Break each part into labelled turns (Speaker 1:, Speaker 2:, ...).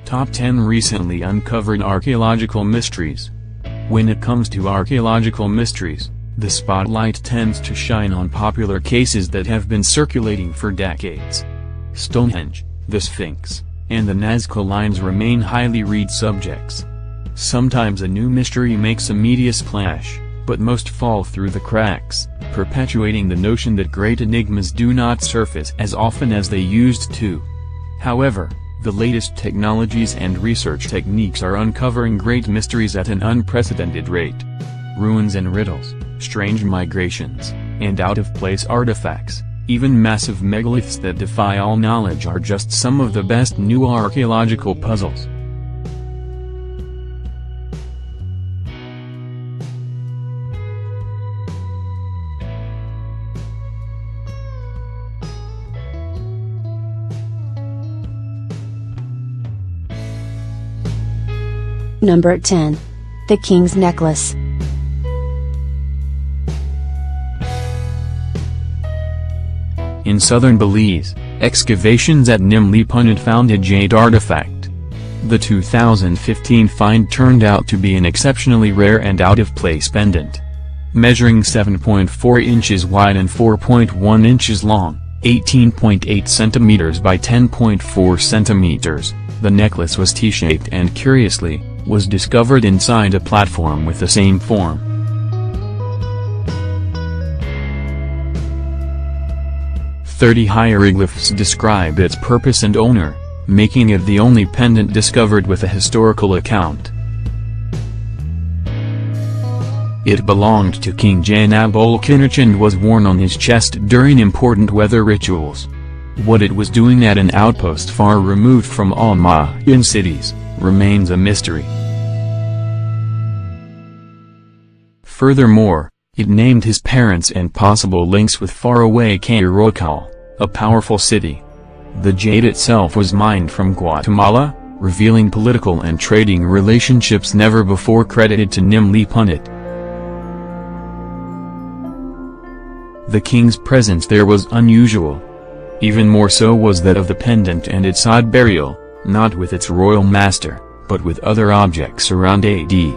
Speaker 1: Top 10 Recently Uncovered Archaeological Mysteries. When it comes to archaeological mysteries, the spotlight tends to shine on popular cases that have been circulating for decades. Stonehenge, the Sphinx, and the Nazca Lines remain highly read subjects. Sometimes a new mystery makes a media splash, but most fall through the cracks, perpetuating the notion that great enigmas do not surface as often as they used to. However, the latest technologies and research techniques are uncovering great mysteries at an unprecedented rate. Ruins and riddles, strange migrations, and out-of-place artifacts, even massive megaliths that defy all knowledge are just some of the best new archaeological puzzles.
Speaker 2: Number 10. The King's Necklace.
Speaker 1: In southern Belize, excavations at Nimli Punit found a jade artifact. The 2015 find turned out to be an exceptionally rare and out-of-place pendant. Measuring 7.4 inches wide and 4.1 inches long, 18.8 centimeters by 10.4 centimeters, the necklace was T-shaped and curiously, was discovered inside a platform with the same form. "30 hieroglyphs describe its purpose and owner, making it the only pendant discovered with a historical account. It belonged to King Janab ul Kinich and was worn on his chest during important weather rituals. What it was doing at an outpost far removed from all Mayan cities, remains a mystery. Furthermore, it named his parents and possible links with faraway Archaeological, a powerful city. The jade itself was mined from Guatemala, revealing political and trading relationships never before credited to Nimli Punit. The king's presence there was unusual. Even more so was that of the pendant and its odd burial, not with its royal master, but with other objects around AD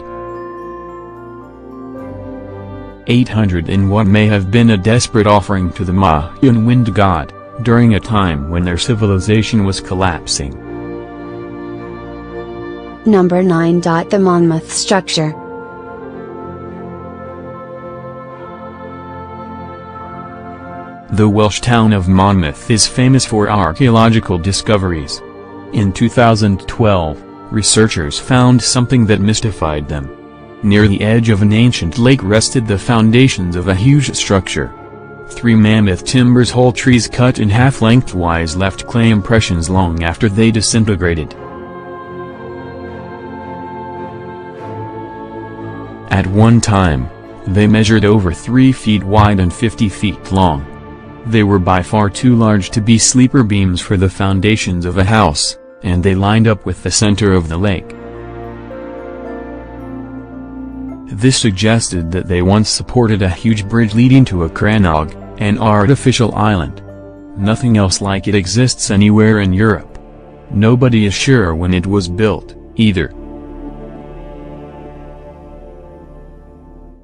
Speaker 1: 800 in what may have been a desperate offering to the Mayan wind god, during a time when their civilization was collapsing.
Speaker 2: Number 9. The Monmouth Structure.
Speaker 1: The Welsh town of Monmouth is famous for archaeological discoveries. In 2012, researchers found something that mystified them. Near the edge of an ancient lake rested the foundations of a huge structure. 3 mammoth timbers whole trees cut in half lengthwise left clay impressions long after they disintegrated. At one time, they measured over 3 feet wide and 50 feet long. They were by far too large to be sleeper beams for the foundations of a house, and they lined up with the center of the lake. This suggested that they once supported a huge bridge leading to a crannog, an artificial island. Nothing else like it exists anywhere in Europe. Nobody is sure when it was built, either.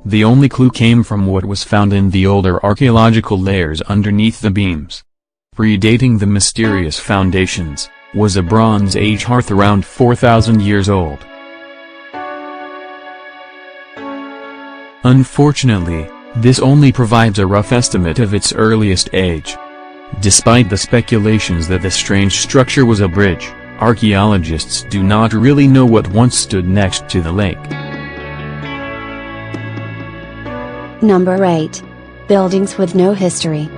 Speaker 1: The only clue came from what was found in the older archaeological layers underneath the beams. Predating the mysterious foundations, was a Bronze Age hearth around 4,000 years old. Unfortunately, this only provides a rough estimate of its earliest age. Despite the speculations that the strange structure was a bridge, archaeologists do not really know what once stood next to the lake.
Speaker 2: Number 8. Buildings with no history.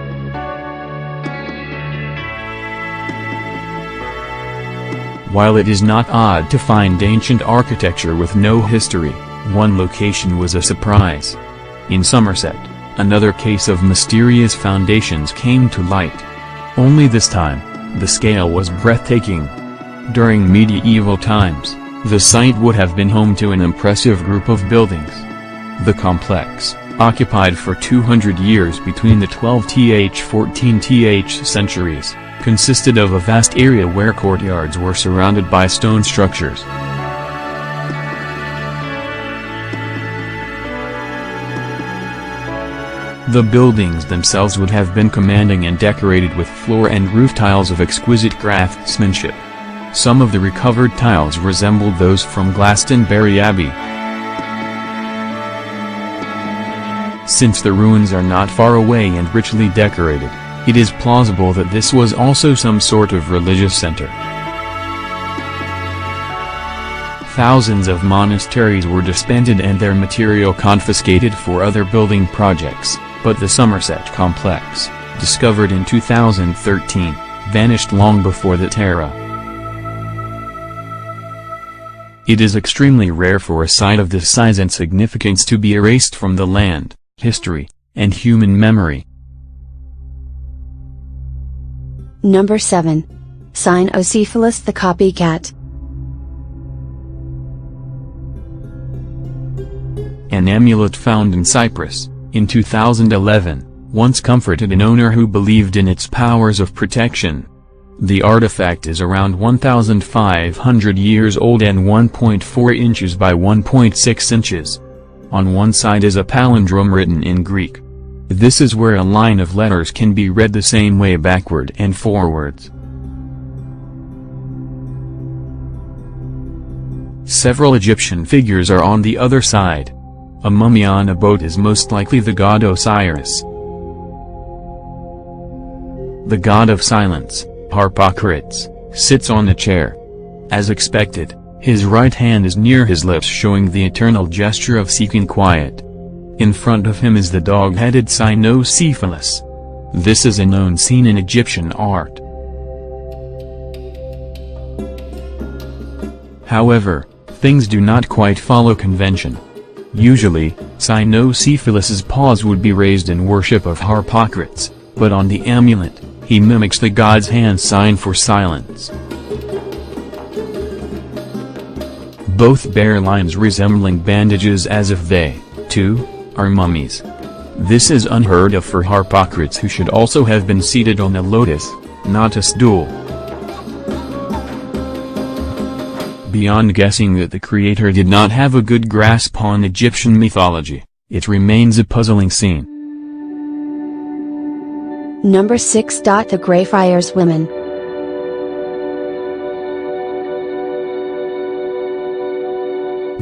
Speaker 1: While it is not odd to find ancient architecture with no history, one location was a surprise. In Somerset, another case of mysterious foundations came to light. Only this time, the scale was breathtaking. During medieval times, the site would have been home to an impressive group of buildings. The complex, occupied for 200 years between the 12th-14th centuries, consisted of a vast area where courtyards were surrounded by stone structures. The buildings themselves would have been commanding and decorated with floor and roof tiles of exquisite craftsmanship. Some of the recovered tiles resembled those from Glastonbury Abbey. Since the ruins are not far away and richly decorated, it is plausible that this was also some sort of religious center. Thousands of monasteries were disbanded and their material confiscated for other building projects, but the Somerset complex, discovered in 2013, vanished long before that era. It is extremely rare for a site of this size and significance to be erased from the land, history, and human memory.
Speaker 2: Number 7. Cynocephalus the copycat.
Speaker 1: An amulet found in Cyprus, in 2011, once comforted an owner who believed in its powers of protection. The artifact is around 1,500 years old and 1.4 inches by 1.6 inches. On one side is a palindrome written in Greek. This is where a line of letters can be read the same way backward and forwards. Several Egyptian figures are on the other side. A mummy on a boat is most likely the god Osiris. The god of silence, Harpocrates, sits on a chair. As expected, his right hand is near his lips, showing the eternal gesture of seeking quiet. In front of him is the dog-headed Cynocephalus. This is a known scene in Egyptian art. However, things do not quite follow convention. Usually, Cynocephalus's paws would be raised in worship of Harpocrates, but on the amulet, he mimics the god's hand sign for silence. Both bear lines resembling bandages as if they, too, are mummies. This is unheard of for Harpocrates, who should also have been seated on a lotus, not a stool. Beyond guessing that the creator did not have a good grasp on Egyptian mythology, it remains a puzzling scene.
Speaker 2: Number 6. The Greyfriars Women.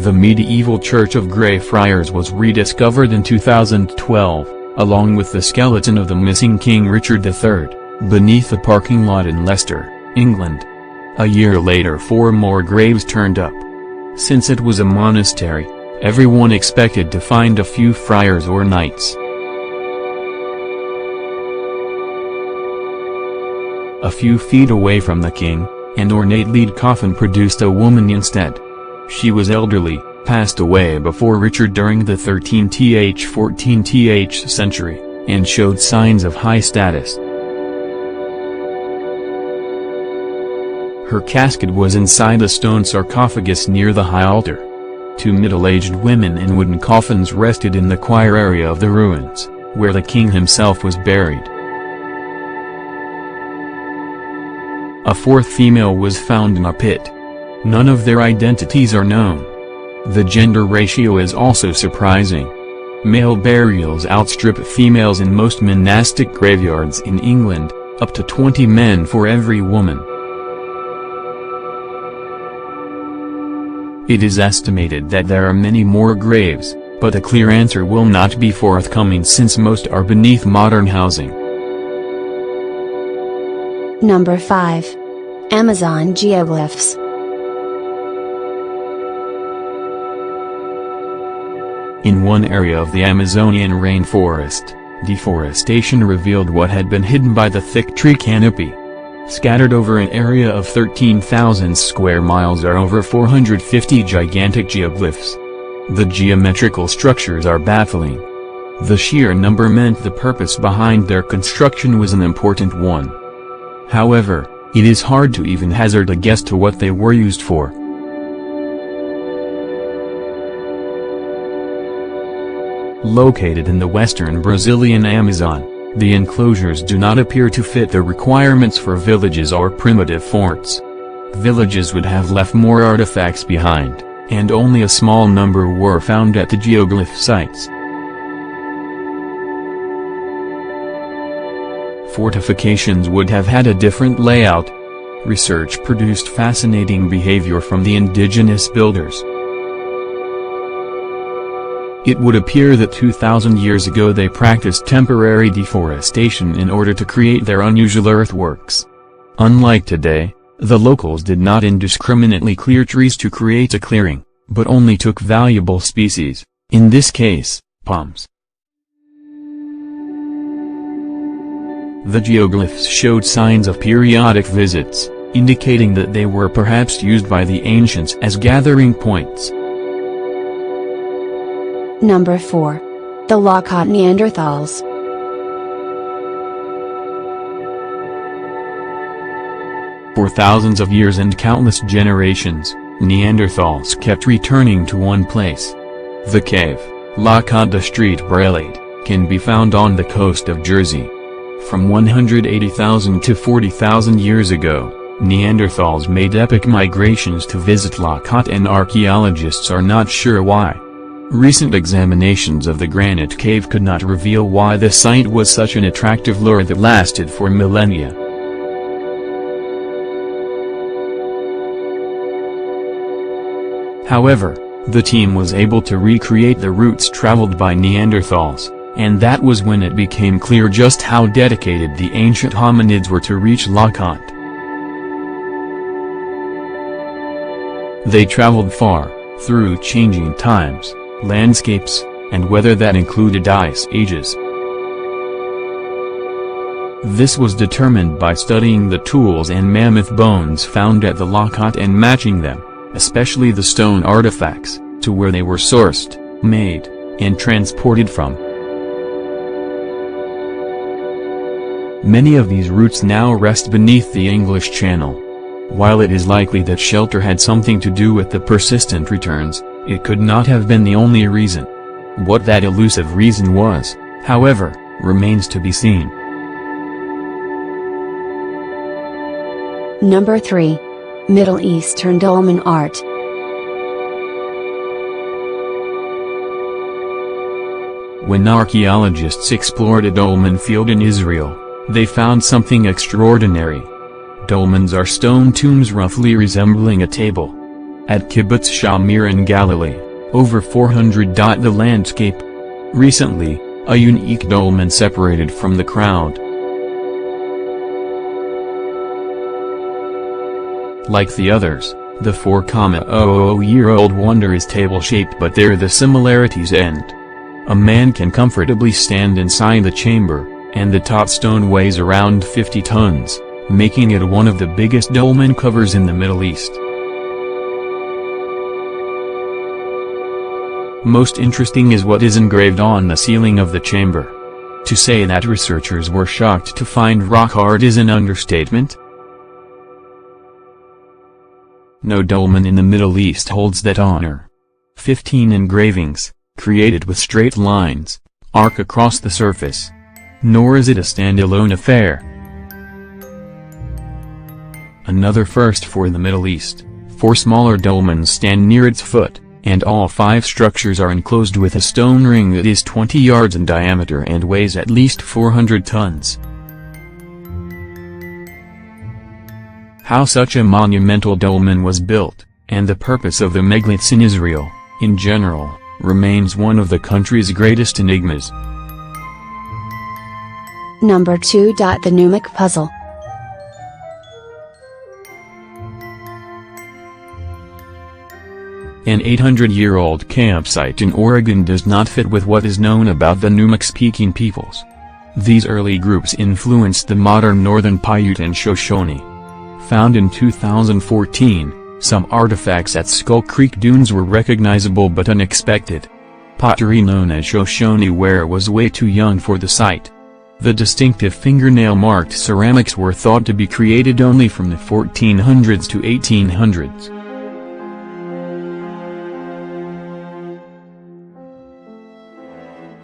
Speaker 1: The medieval church of Greyfriars was rediscovered in 2012, along with the skeleton of the missing King Richard III, beneath a parking lot in Leicester, England. A year later 4 more graves turned up. Since it was a monastery, everyone expected to find a few friars or knights. A few feet away from the king, an ornate lead coffin produced a woman instead. She was elderly, passed away before Richard during the 13th–14th century, and showed signs of high status. Her casket was inside a stone sarcophagus near the high altar. 2 middle-aged women in wooden coffins rested in the choir area of the ruins, where the king himself was buried. A 4th female was found in a pit. None of their identities are known. The gender ratio is also surprising. Male burials outstrip females in most monastic graveyards in England, up to 20 men for every woman. It is estimated that there are many more graves, but a clear answer will not be forthcoming since most are beneath modern housing.
Speaker 2: Number 5. Amazon geoglyphs.
Speaker 1: In one area of the Amazonian rainforest, deforestation revealed what had been hidden by the thick tree canopy. Scattered over an area of 13,000 square miles are over 450 gigantic geoglyphs. The geometrical structures are baffling. The sheer number meant the purpose behind their construction was an important one. However, it is hard to even hazard a guess to what they were used for. Located in the western Brazilian Amazon, The enclosures do not appear to fit the requirements for villages or primitive forts. Villages would have left more artifacts behind, and only a small number were found at the geoglyph sites. Fortifications would have had a different layout. Research produced fascinating behavior from the indigenous builders. It would appear that 2,000 years ago they practiced temporary deforestation in order to create their unusual earthworks. Unlike today, the locals did not indiscriminately clear trees to create a clearing, but only took valuable species, in this case, palms. The geoglyphs showed signs of periodic visits, indicating that they were perhaps used by the ancients as gathering points.
Speaker 2: Number 4. The Lackat Neanderthals.
Speaker 1: For thousands of years and countless generations, Neanderthals kept returning to one place. The cave, Lackat de Street Brelade, can be found on the coast of Jersey. From 180,000 to 40,000 years ago, Neanderthals made epic migrations to visit Lackat, and archaeologists are not sure why. Recent examinations of the granite cave could not reveal why the site was such an attractive lure that lasted for millennia. However, the team was able to recreate the routes traveled by Neanderthals, and that was when it became clear just how dedicated the ancient hominids were to reach Lackat. They traveled far, through changing times, landscapes, and weather that included ice ages. This was determined by studying the tools and mammoth bones found at the Lackat and matching them, especially the stone artifacts, to where they were sourced, made, and transported from. Many of these routes now rest beneath the English Channel. While it is likely that shelter had something to do with the persistent returns, it could not have been the only reason. What that elusive reason was, however, remains to be seen.
Speaker 2: Number 3. Middle Eastern dolmen art.
Speaker 1: When archaeologists explored a dolmen field in Israel, they found something extraordinary. Dolmens are stone tombs roughly resembling a table. At Kibbutz Shamir in Galilee, over 400. The landscape. Recently, a unique dolmen separated from the crowd. Like the others, the 4,000-year-old wonder is table-shaped, but there the similarities end. A man can comfortably stand inside the chamber, and the top stone weighs around 50 tons, making it one of the biggest dolmen covers in the Middle East. Most interesting is what is engraved on the ceiling of the chamber. To say that researchers were shocked to find rock art is an understatement. No dolmen in the Middle East holds that honor. 15 engravings, created with straight lines, arc across the surface. Nor is it a standalone affair. Another first for the Middle East, 4 smaller dolmens stand near its foot, and all 5 structures are enclosed with a stone ring that is 20 yards in diameter and weighs at least 400 tons. How such a monumental dolmen was built, and the purpose of the megaliths in Israel, in general, remains one of the country's greatest enigmas.
Speaker 2: Number 2. The Numic puzzle.
Speaker 1: An 800-year-old campsite in Oregon does not fit with what is known about the Numic-speaking peoples. These early groups influenced the modern northern Paiute and Shoshone. Found in 2014, some artifacts at Skull Creek Dunes were recognizable but unexpected. Pottery known as Shoshone ware was way too young for the site. The distinctive fingernail-marked ceramics were thought to be created only from the 1400s to 1800s.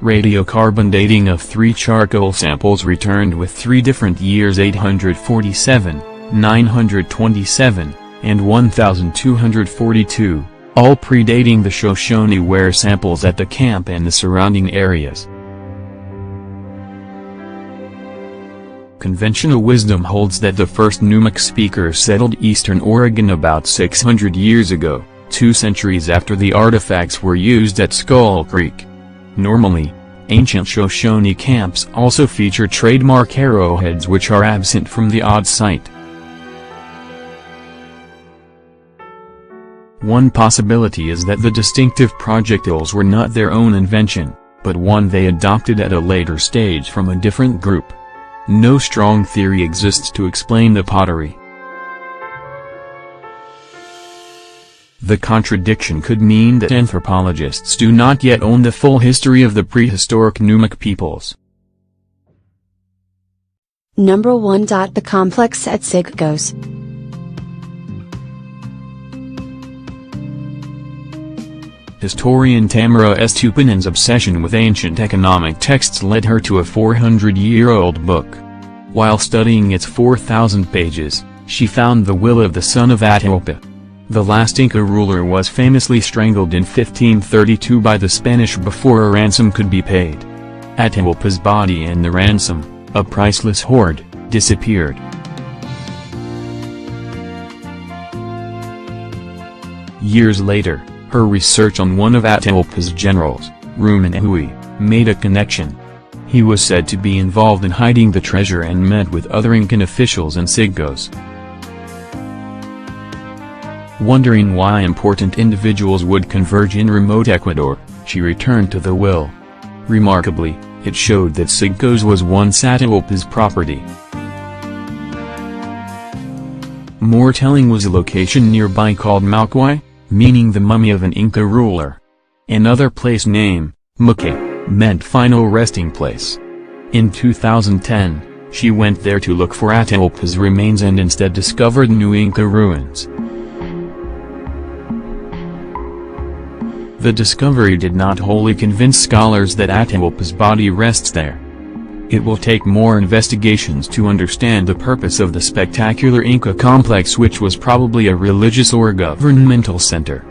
Speaker 1: Radiocarbon dating of 3 charcoal samples returned with 3 different years: 847, 927, and 1242, all predating the Shoshone ware samples at the camp and the surrounding areas. Conventional wisdom holds that the first Numic speakers settled eastern Oregon about 600 years ago, 2 centuries after the artifacts were used at Skull Creek. Normally, ancient Shoshone camps also feature trademark arrowheads which are absent from the odd site. One possibility is that the distinctive projectiles were not their own invention, but one they adopted at a later stage from a different group. No strong theory exists to explain the pottery. The contradiction could mean that anthropologists do not yet own the full history of the prehistoric Numic peoples.
Speaker 2: Number 1. The complex at Sigos.
Speaker 1: Historian Tamara Stupinen's obsession with ancient economic texts led her to a 400-year-old book. While studying its 4,000 pages, she found the will of the son of Atahualpa. The last Inca ruler was famously strangled in 1532 by the Spanish before a ransom could be paid. Atahualpa's body and the ransom, a priceless hoard, disappeared. Years later, her research on one of Atahualpa's generals, Ruminehui, made a connection. He was said to be involved in hiding the treasure and met with other Incan officials in Sigos. Wondering why important individuals would converge in remote Ecuador, she returned to the will. Remarkably, it showed that Sigos was once Atahualpa's property. More telling was a location nearby called Malquay, meaning the mummy of an Inca ruler. Another place name, Muque, meant final resting place. In 2010, she went there to look for Atahualpa's remains and instead discovered new Inca ruins. The discovery did not wholly convince scholars that Atahualpa's body rests there. It will take more investigations to understand the purpose of the spectacular Inca complex, which was probably a religious or governmental center.